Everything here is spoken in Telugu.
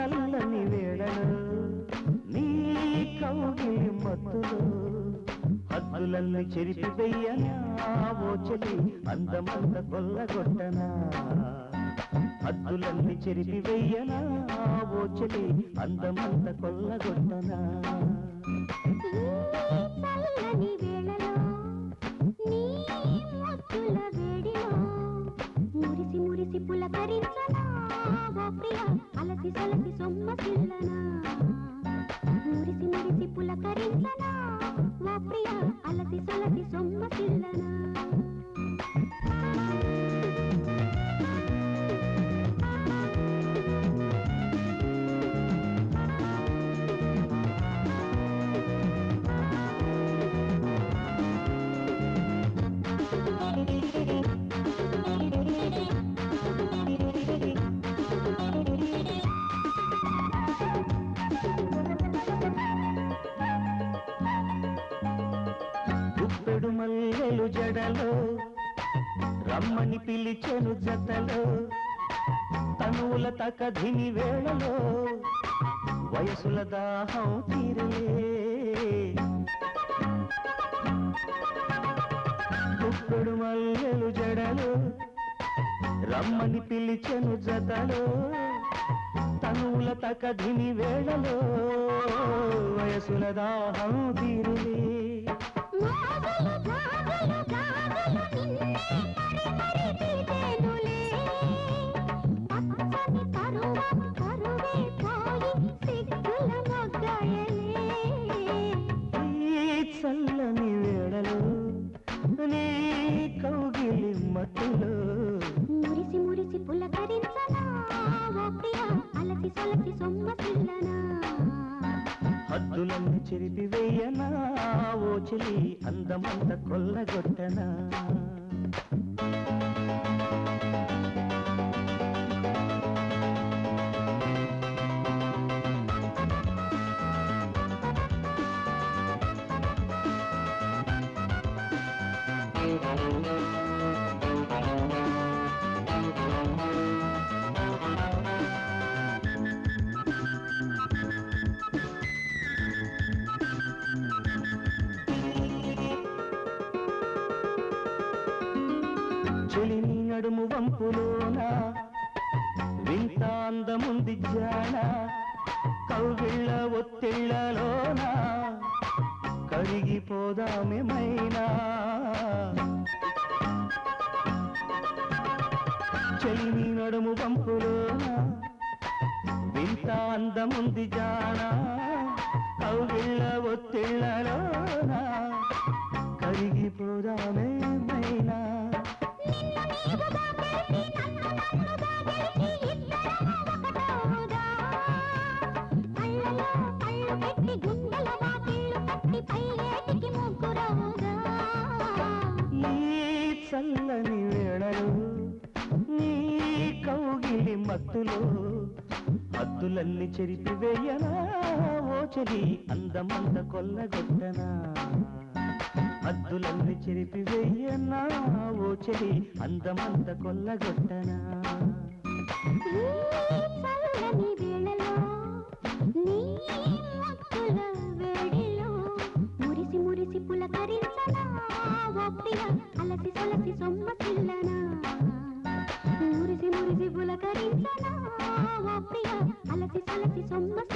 చల్లని వేళలో నీ కౌగిలి మత్తులో హద్దులన్నీ చెరిపి వెయ్యనా ఓ చెలి అందమంత కొల్లగొట్టనా హద్దులన్నీ చెరిపి వెయ్యనా ఓ చెలి అందమంత కొల్లగొట్టనా చల్లని వేళలో నీ ముద్దుల వేడిలో మురిసి మురిసి పులకరించనా ఓ ప్రియా అలసి సలసి సొమ్మసిల్లనా మురిసి మురిసి పులకరించనా ఓ ప్రియా అలసి సలసి సొమ్మసిల్లనా గుప్పెడు మల్లెలు జడలో రమ్మని పిలిచెను జతలో తనువుల తకధిని వేళలో వయసుల దాహం తీరలే గుప్పెడు మల్లెలు జడలో రమ్మని పిలిచెను జతలో తనువుల తకధిని వేళలో వయసుల దాహం తీరలే చల్లని వేళలో నీ కౌగిలి మత్తులో మురిసి మురిసి పులకరించనా ఓ ప్రియా అలసి సొలసి సొమ్మసిల్లనా హద్దులన్నీ చెరిపి వెయ్యనా ఓ చెలి అందమంత కొల్లగొట్టనా చెలిని నడుము వంపులోన వింత అందముంది జాన కౌగిళ్ళ ఒత్తిళ్లలోన కరిగిపోదామేమైనా చెలిని నడుము వంపులోన వింత అందముంది జాన కౌగిళ్ళ ఒత్తిళ్లలోన కరిగిపోదామేమైనా చల్లని వేళలో నీ కౌగిలి మత్తులో హద్దులన్నీ చెరిపి వేయనా ఓ చెలి అందమంత కొల్లగొట్టనా హద్దులన్నీ చెరిపి వేయనా ఓ చెలి అందమంత కొల్లగొట్టనా చల్లని వేళలో నీ ముద్దుల వేడిలో మురిసి మురిసి పులకరించనా ఓ ప్రియా అలసి సొలసి సొమ్మసిల్లనా మురిసి మురిసి పులకరించనా ఓ ప్రియా అలసి సొలసి సొమ్మసిల్లనా